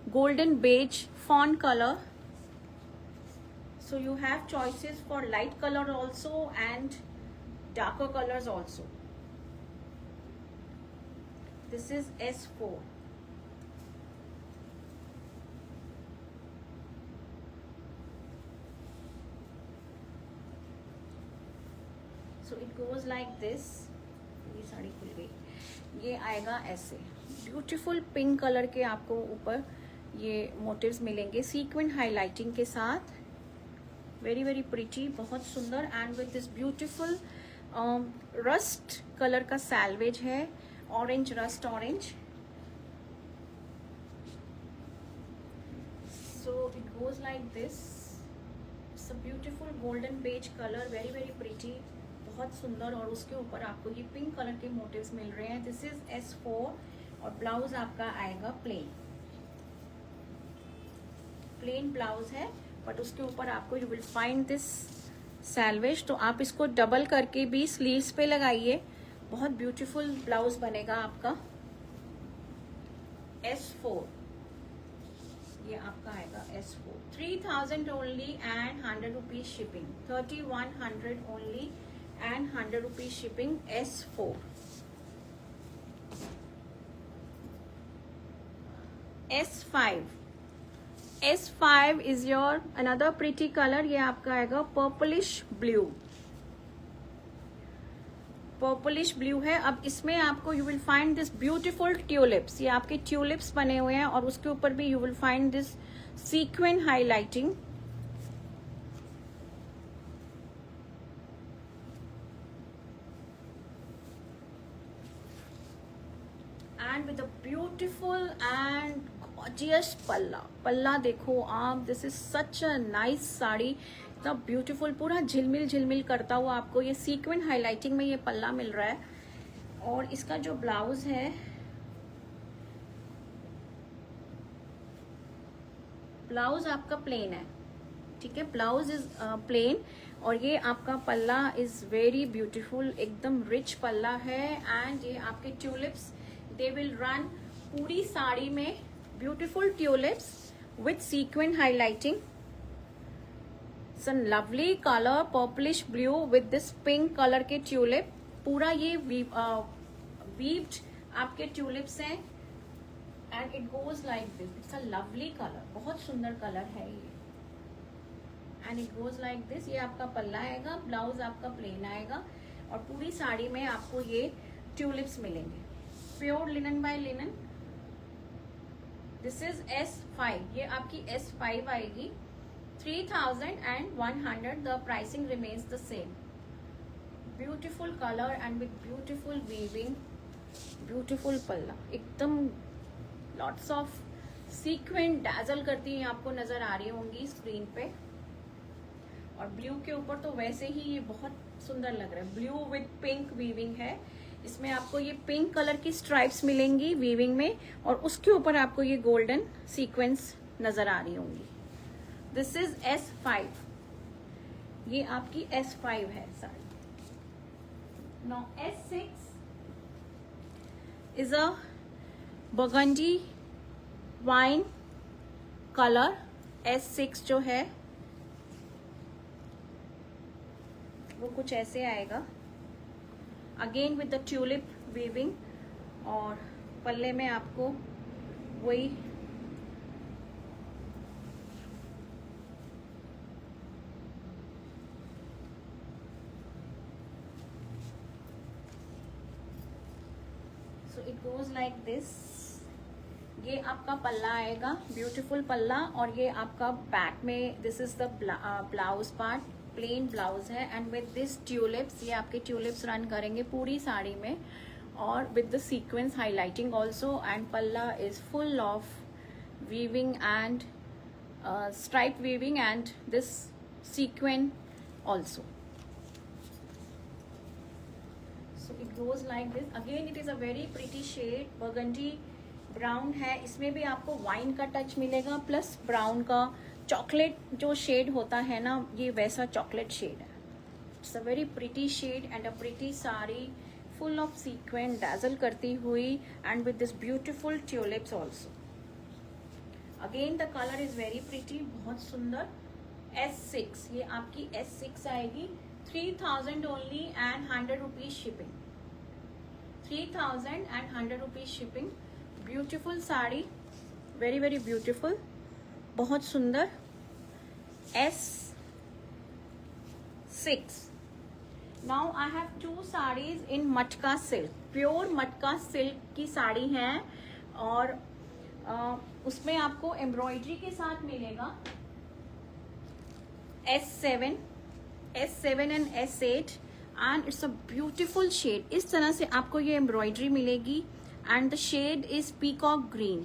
golden beige fawn colour. So you have choices for light colour also and darker colors also. This is S4. So it goes like this. ये साड़ी खुल गई। ये आएगा ऐसे, beautiful pink colour के आपको ऊपर ये मोटिव्स मिलेंगे सीक्वेंट हाईलाइटिंग के साथ। वेरी वेरी प्रिटी, बहुत सुंदर। And with this beautiful rust colour का सैल्वेज है, orange, rust orange. So it goes like this. It's a beautiful golden beige colour, very very pretty, बहुत सुंदर। और उसके ऊपर आपको ये पिंक कलर के मोटिव्स मिल रहे हैं। दिस इज S4 और ब्लाउज आपका आएगा प्लेन ब्लाउज है, बट उसके ऊपर आपको you will find this salvage. तो आप इसको डबल करके भी स्लीव्स पे लगाइए, बहुत ब्यूटीफुल ब्लाउज बनेगा आपका। S4, ये आपका आएगा S4। 3,000 only and 100 rupees shipping, 3,100 only and 100 rupees shipping. S4। S5 is your another pretty color। ये आपका आएगा पर्पलिश ब्लू है। अब इसमें आपको you will find this beautiful tulips, ये आपके ट्यूलिप्स बने हुए हैं और उसके ऊपर भी you will find this sequin highlighting. And with a beautiful and gorgeous palla देखो आप। This is such a nice sari, इतना ब्यूटीफुल, पूरा झिलमिल करता हुआ आपको ये सीक्वेंट हाईलाइटिंग में ये पल्ला मिल रहा है। और इसका जो ब्लाउज है, ब्लाउज आपका प्लेन है, ठीक है, ब्लाउज इज प्लेन। और ये आपका पल्ला इज वेरी ब्यूटीफुल, एकदम रिच पल्ला है। एंड ये आपके ट्यूलिप्स, दे विल रन पूरी साड़ी में, beautiful tulips. with sequin highlighting. Some lovely color, purplish blue with this pink color के tulip. पूरा ये weaved आपके tulips हैं and it goes like this. It's a lovely color, बहुत सुंदर color है ये. And it goes like this. ये आपका पल्ला आएगा, ब्लाउज आपका प्लेन आएगा और पूरी साड़ी में आपको ये tulips मिलेंगे. Pure linen by linen. This is S5. ये आपकी S5 आएगी. 3,100. The pricing remains the same. Beautiful color and with beautiful weaving, beautiful पल्ला. एकदम lots of sequin dazzle करती हैं, आपको नजर आ रही होंगी स्क्रीन पे. और ब्लू के ऊपर तो वैसे ही ये बहुत सुंदर लग रहा है. ब्लू विथ पिंक वीविंग है. इसमें आपको ये पिंक कलर की स्ट्राइप्स मिलेंगी वीविंग में और उसके ऊपर आपको ये गोल्डन सीक्वेंस नजर आ रही होंगी. This is S5. ये आपकी S5 है sari. Now S6 is a burgundy wine colour. S6 जो है वो कुछ ऐसे आएगा. Again with the tulip weaving और पल्ले में आपको वही सो इट गोज लाइक दिस. ये आपका पल्ला आएगा, ब्यूटीफुल पल्ला. और ये आपका बैक में this is the blouse part. Plain blouse है एंड विद दिस ट्यूलिप्स. ये आपके ट्यूलिप्स रन करेंगे पूरी साड़ी में और with the sequence highlighting also. And palla is full of weaving and stripe weaving and this sequence also. So it goes like this. Again it is a very pretty shade. Burgundy brown है. इसमें भी आपको wine का touch मिलेगा plus brown का chocolate जो shade होता है ना, ये वैसा चॉकलेट शेड है. It's a very pretty shade and a pretty sari full of sequence dazzle करती हुई and with this beautiful tulips also. Again the colour is very pretty, बहुत सुंदर. S6. ये आपकी S6 आएगी. 3,000 only and 100 rupees shipping. 3,100 rupees shipping. Beautiful sari, very very beautiful, बहुत सुंदर. S6. Now I have 2 saris in matka silk. Pure matka silk की साड़ी है और उसमें आपको एम्ब्रॉयडरी के साथ मिलेगा. S7 and S8 and it's a beautiful shade. इस तरह से आपको ये एम्ब्रॉयडरी मिलेगी and the shade is peacock green,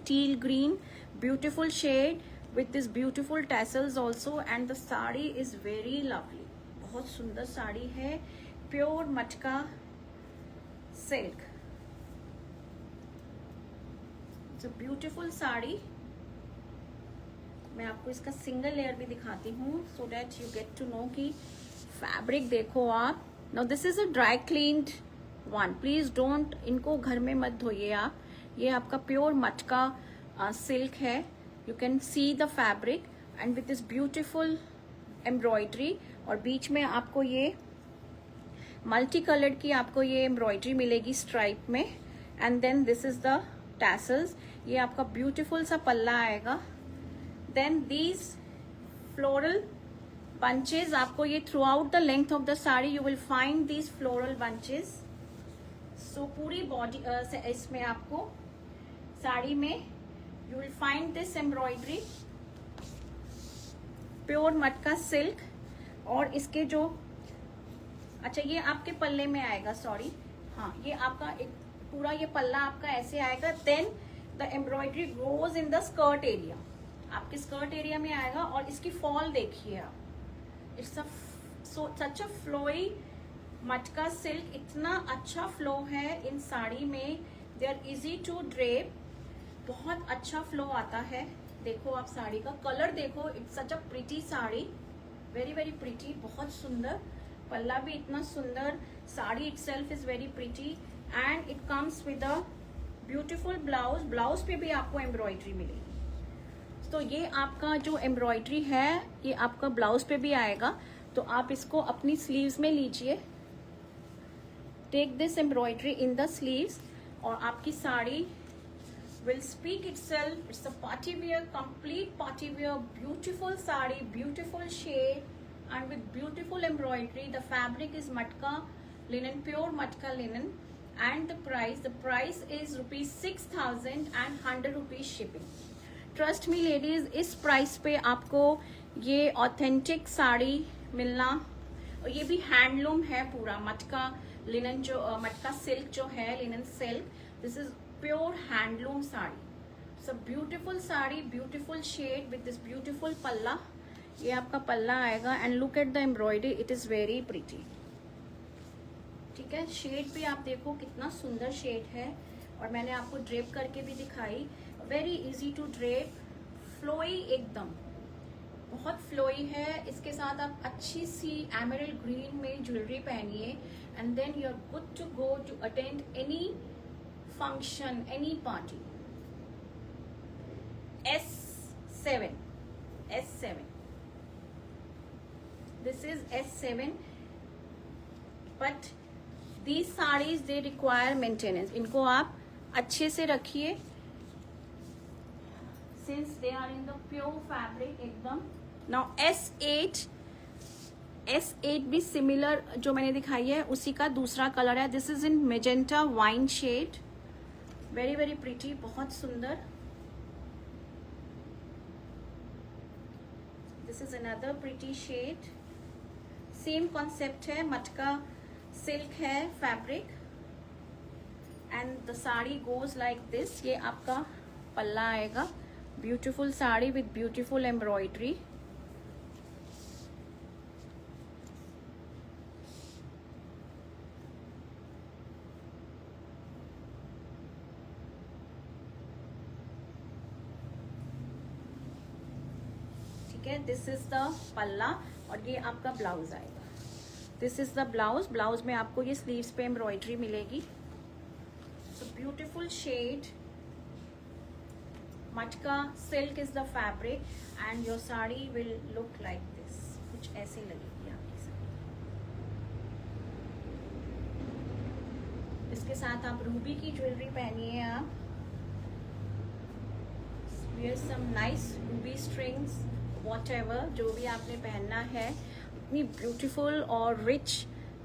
teal green, beautiful shade with this beautiful tassels also. And the sari is very lovely, बहुत सुंदर साड़ी है. Pure matka silk. It's a beautiful sari. मैं आपको इसका सिंगल लेयर भी दिखाती हूँ so that you get to know कि फैब्रिक देखो आप. Now this is a dry cleaned one. Please don't, इनको घर में मत धोइए आप. ये आपका प्योर मटका सिल्क है. You can see the fabric and with this beautiful embroidery. और बीच में आपको ये मल्टी कलर्ड की आपको ये एम्ब्रॉयडरी मिलेगी स्ट्राइप में. And then this is the tassels. ये आपका ब्यूटीफुल सा पल्ला आएगा. देन दीज फ्लोरल bunches, आपको ये through out the length of the sari you will find these floral bunches. सो पूरी बॉडी इसमें आपको साड़ी में you will find this embroidery. Pure matka silk. और इसके जो अच्छा ये आपके पल्ले में आएगा, सॉरी, हाँ ये आपका एक पूरा ये पल्ला आपका ऐसे आएगा. Then the embroidery goes in the skirt area. आपके स्कर्ट एरिया में आएगा और इसकी फॉल देखिए आप. It's a such a flowy matka silk. इतना अच्छा फ्लो है इन साड़ी में. They are easy to drape. बहुत अच्छा फ्लो आता है. देखो आप साड़ी का कलर देखो. It's such a pretty sari, very very pretty, बहुत सुंदर. पल्ला भी इतना सुंदर. Sari itself is very pretty and it comes with a beautiful blouse. Blouse पे भी आपको एम्ब्रॉयडरी मिलेगी. दोस्तों ये आपका जो एम्ब्रॉयडरी है ये आपका ब्लाउज पे भी आएगा, तो आप इसको अपनी स्लीव्स में लीजिए। Take this embroidery in the sleeves और आपकी sari will speak itself. It's a party wear, complete party wear, beautiful sari, beautiful shade and with beautiful embroidery. The fabric is matka linen, pure matka linen, and the price is rupees 6,000 and 100 rupees shipping. Trust me ladies, इस price पे आपको ये authentic sari मिलना, और ये भी handloom है पूरा मटका लिनन, जो मटका सिल्क जो है, linen silk, this is pure handloom sari. So beautiful sari, beautiful shade with this beautiful palla, ये आपका पल्ला आएगा। And look at the embroidery, it is very pretty. ठीक है, शेड भी आप देखो कितना सुंदर शेड है, और मैंने आपको ड्रेप करके भी दिखाई। Very easy to drape, flowy एकदम, बहुत फ्लोई है। इसके साथ आप अच्छी सी एमरल्ड ग्रीन में ज्वेलरी पहनिए and then you are good to go to attend any function, any party. S7, this is S7, but these sarees they require maintenance. इनको आप अच्छे से रखिए, since they are in the pure fabric एकदम। Now S8 भी similar जो मैंने दिखाई है उसी का दूसरा कलर है। This is in magenta wine shade, very very pretty, बहुत सुंदर। This is another pretty shade, same concept है, मटका सिल्क है fabric and the sari goes like this. ये आपका पल्ला आएगा, beautiful sari with beautiful embroidery. This is the पल्ला और ये आपका ब्लाउज आएगा। This is the blouse, blouse में आपको ये स्लीव्स पे एम्ब्रॉयडरी मिलेगी। सो ब्यूटीफुल शेड, मटका silk is the fabric and your sari will look like this, कुछ ऐसे लगेगी आपकी साड़ी। इसके साथ आप रूबी की ज्वेलरी पहनिए, आप wear some nice ruby strings, whatever, जो भी आपने पहनना है। इतनी ब्यूटीफुल और रिच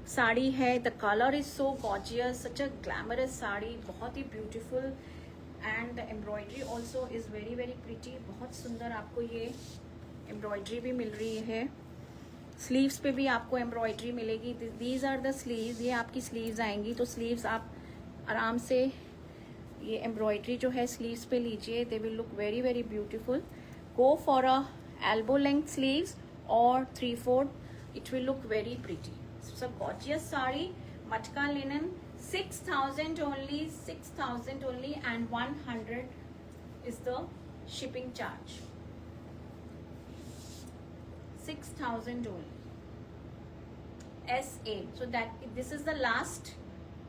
साड़ी है, the colour is so gorgeous, such a glamorous sari, बहुत ही beautiful and the embroidery also is very very pretty, बहुत सुंदर आपको ये एम्ब्रॉयडरी भी मिल रही है। स्लीव्स पे भी आपको एम्ब्रॉयडरी मिलेगी। दीज आर द स्लीव्स, ये आपकी स्लीव्स आएंगी, तो स्लीव्स आप आराम से ये एम्ब्रॉयडरी जो है स्लीव्स पे लीजिए, they will look very very beautiful. Go for a elbow length sleeves or 3/4, it will look very pretty. It's a gorgeous sari, matka linen, 6,000 only, 6,000 only, and 100 is the shipping charge. 6,000 only. S8, so that this is the last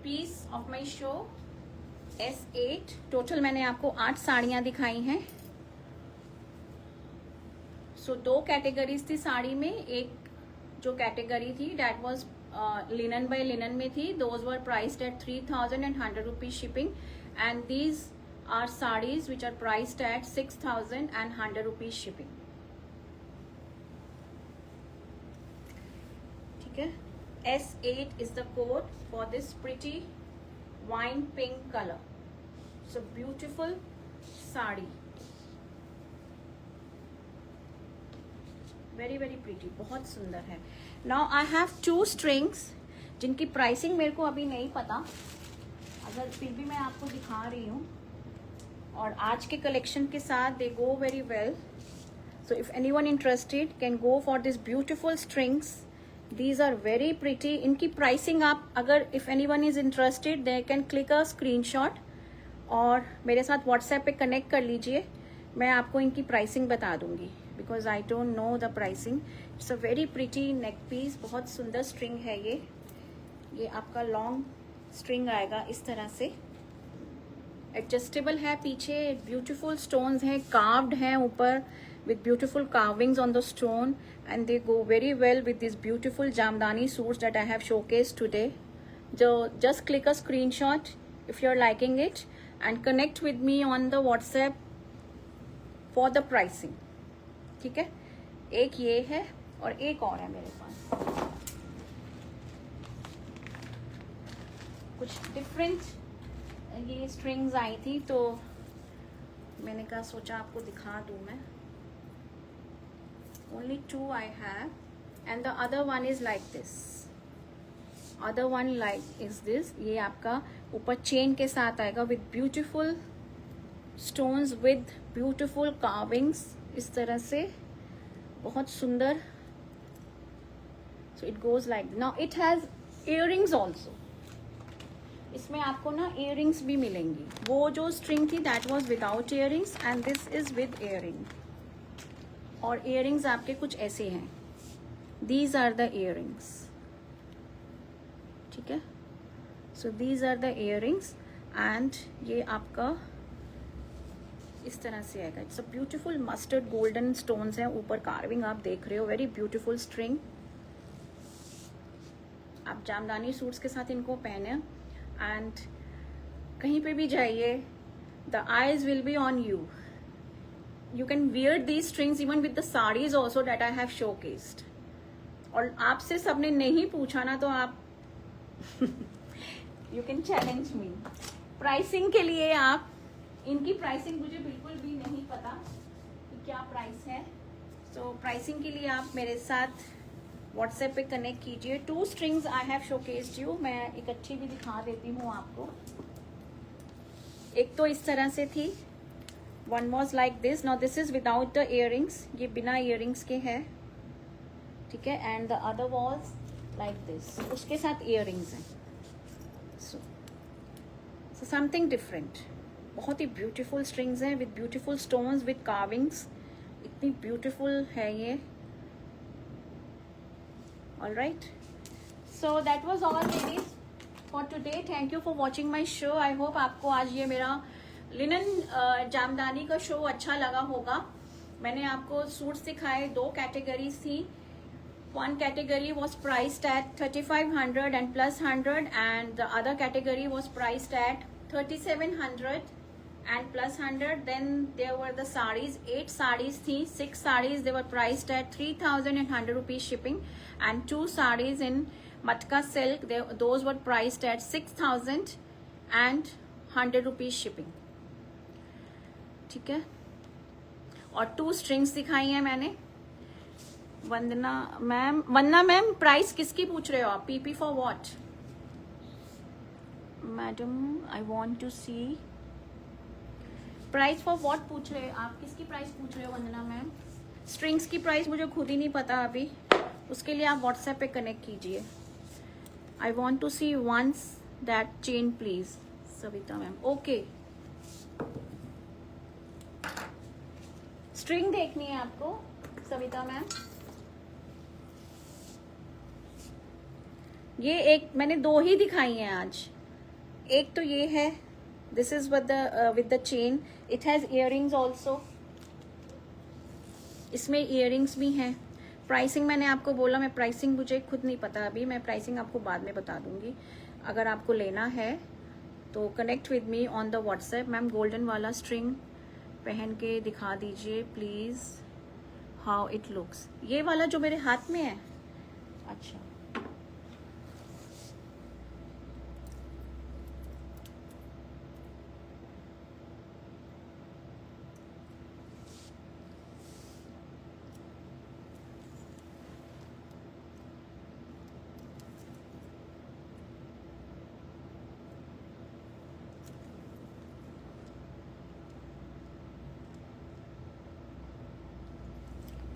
piece of my show. S8 total मैंने आपको 8 साड़ियाँ दिखाई हैं। सो 2 categories थी साड़ी में, एक जो category थी that was linen by linen में थी, those were priced at 3,000 and 100 rupees shipping, and these are sarees which are priced at 6,000 and 100 rupees shipping. ठीक है, S8 is the code for this pretty wine pink color. So beautiful sari, very very pretty, बहुत सुंदर है। Now I have 2 strings जिनकी pricing मेरे को अभी नहीं पता, अगर फिर भी मैं आपको दिखा रही हूँ, और आज के कलेक्शन के साथ they go very well. So if anyone interested can go for this beautiful strings, these are very pretty. इनकी प्राइसिंग आप अगर if anyone is interested they can click a screenshot और मेरे साथ व्हाट्सएप पे कनेक्ट कर लीजिए, मैं आपको इनकी प्राइसिंग बता दूंगी, because I don't know the pricing. It's a very pretty neck piece, बहुत सुंदर स्ट्रिंग है ये आपका लॉन्ग स्ट्रिंग आएगा इस तरह से, एडजस्टेबल है पीछे, ब्यूटीफुल स्टोन्स हैं, कार्व्ड हैं ऊपर with beautiful carvings on the stone, and they go very well with these beautiful Jamdani suits that I have showcased today. So just click a screenshot if you're liking it and connect with me on the WhatsApp for the pricing. ठीक है, एक ये है और एक और है मेरे पास, कुछ डिफरेंट ये स्ट्रिंग्स आई थी तो मैंने कहा सोचा आपको दिखा दूं मैं. Only 2 I have, and the other one is like this. Other one like is this. ये आपका ऊपर चेन के साथ आएगा with beautiful stones with beautiful carvings, इस तरह से बहुत सुंदर. So it goes like now. It has earrings also. इसमें आपको ना earrings भी मिलेंगी. वो जो string थी that was without earrings and this is with earring. और इयरिंग्स आपके कुछ ऐसे हैं. These are the earrings. ठीक है, so these are the earrings and ये आपका इस तरह से आएगा. It's a beautiful mustard golden stones हैं ऊपर, कार्विंग आप देख रहे हो, वेरी ब्यूटीफुल स्ट्रिंग. आप जामदानी सूट्स के साथ इनको पहने एंड कहीं पे भी जाइए, the eyes will be on you. You can wear these strings even with the sarees also that I have showcased. और आपसे सबने नहीं पूछा ना तो आप you can challenge me. Pricing के लिए आप, इनकी प्राइसिंग मुझे बिल्कुल भी नहीं पता कि क्या प्राइस है. तो प्राइसिंग के लिए आप मेरे साथ व्हाट्सएप पे कनेक्ट कीजिए. 2 strings I have showcased you. मैं इकट्ठी भी दिखा देती हूँ आपको. एक तो इस तरह से थी, one was like this. Now this is without the earrings. ये बिना earrings के है, ठीक है. and the other was like this, उसके साथ earrings हैं. so something different. बहुत ही beautiful strings हैं with beautiful stones with carvings. इतनी beautiful है ये. all right, so that was all ladies for today. thank you for watching my show. I hope आपको आज ये मेरा लिनन जामदानी का शो अच्छा लगा होगा. मैंने आपको सूट्स दिखाए, 2 कैटेगरीज थी. 1 category was priced at 3500 and plus 100, and the other category was priced at 3700 and plus 100. Then there were the sarees, 8 sarees थी. 6 sarees they were priced at 3100 rupees shipping, and 2 sarees in matka silk, those were priced at 6000 and 100 rupees shipping. ठीक है, और 2 strings दिखाई हैं मैंने. वंदना ma'am price किसकी पूछ रहे हो आप? PP for what madam? I want to see price for what पूछ रहे हो आप? किसकी प्राइस पूछ रहे हो वंदना मैम? स्ट्रिंग्स की प्राइस मुझे खुद ही नहीं पता अभी, उसके लिए आप व्हाट्सएप पे कनेक्ट कीजिए. I want to see once that chain please. Savita ma'am, okay. String देखनी है आपको सविता मैम? ये एक मैंने 2 ही दिखाई हैं आज. एक तो ये है, this is with the chain. It has earrings also. इसमें इयरिंग्स भी हैं. प्राइसिंग मैंने आपको बोला, मैं प्राइसिंग मुझे खुद नहीं पता अभी, मैं प्राइसिंग आपको बाद में बता दूंगी. अगर आपको लेना है तो connect with me on the WhatsApp. Ma'am golden वाला स्ट्रिंग पहन के दिखा दीजिए प्लीज, हाउ इट लुक्स. ये वाला जो मेरे हाथ में है, अच्छा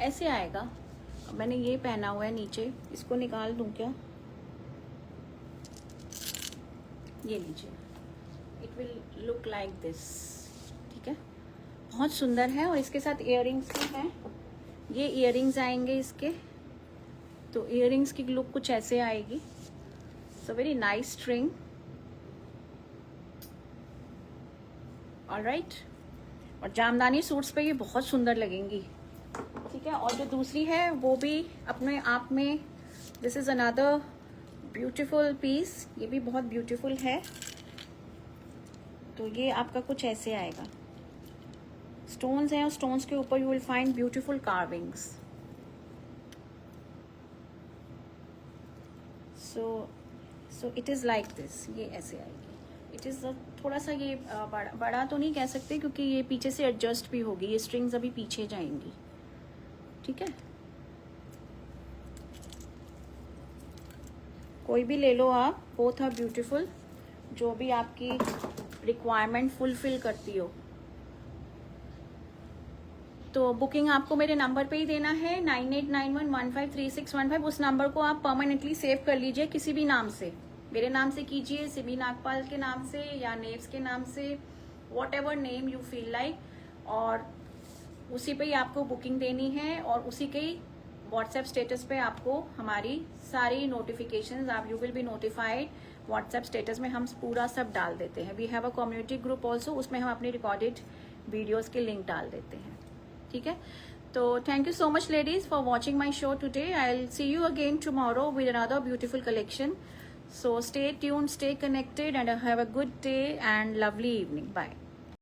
ऐसे आएगा. मैंने ये पहना हुआ है नीचे, इसको निकाल दूं क्या? ये लीजिए, it will look like this. ठीक है, बहुत सुंदर है. और इसके साथ इयररिंग्स भी हैं. ये इयररिंग्स आएंगे इसके, तो इयररिंग्स की लुक कुछ ऐसे आएगी. So very nice string. Alright. और जामदानी सूट्स पे ये बहुत सुंदर लगेंगी, ठीक है। और जो दूसरी है वो भी अपने आप में, this is another beautiful piece, ये भी बहुत ब्यूटीफुल है। तो ये आपका कुछ ऐसे आएगा, स्टोन्स हैं और स्टोन्स के ऊपर you will find beautiful carvings. So it is like this, ये ऐसे आएगी। इट इज़ थोड़ा सा ये बड़ा तो नहीं कह सकते क्योंकि ये पीछे से एडजस्ट भी होगी, ये स्ट्रिंग्स अभी पीछे जाएंगी, ठीक है। कोई भी ले लो आप, बोथ आर ब्यूटीफुल, जो भी आपकी रिक्वायरमेंट फुलफिल करती हो। तो बुकिंग आपको मेरे नंबर पे ही देना है 9891153615। उस नंबर को आप परमानेंटली सेव कर लीजिए किसी भी नाम से, मेरे नाम से कीजिए, सिमी नागपाल के नाम से या नेव्स के नाम से, what ever name you feel like, और उसी पे ही आपको बुकिंग देनी है। और उसी के ही व्हाट्सएप स्टेटस पे आपको हमारी सारी नोटिफिकेशंस, आप you will be notified. WhatsApp status में हम पूरा सब डाल देते हैं। We have a community group also, उसमें हम अपनी रिकॉर्डेड वीडियोज़ के लिंक डाल देते हैं, ठीक है। तो thank you so much ladies for watching my show today. I will see you again tomorrow with another beautiful collection. So stay tuned, stay connected, and have a good day and lovely evening. Bye.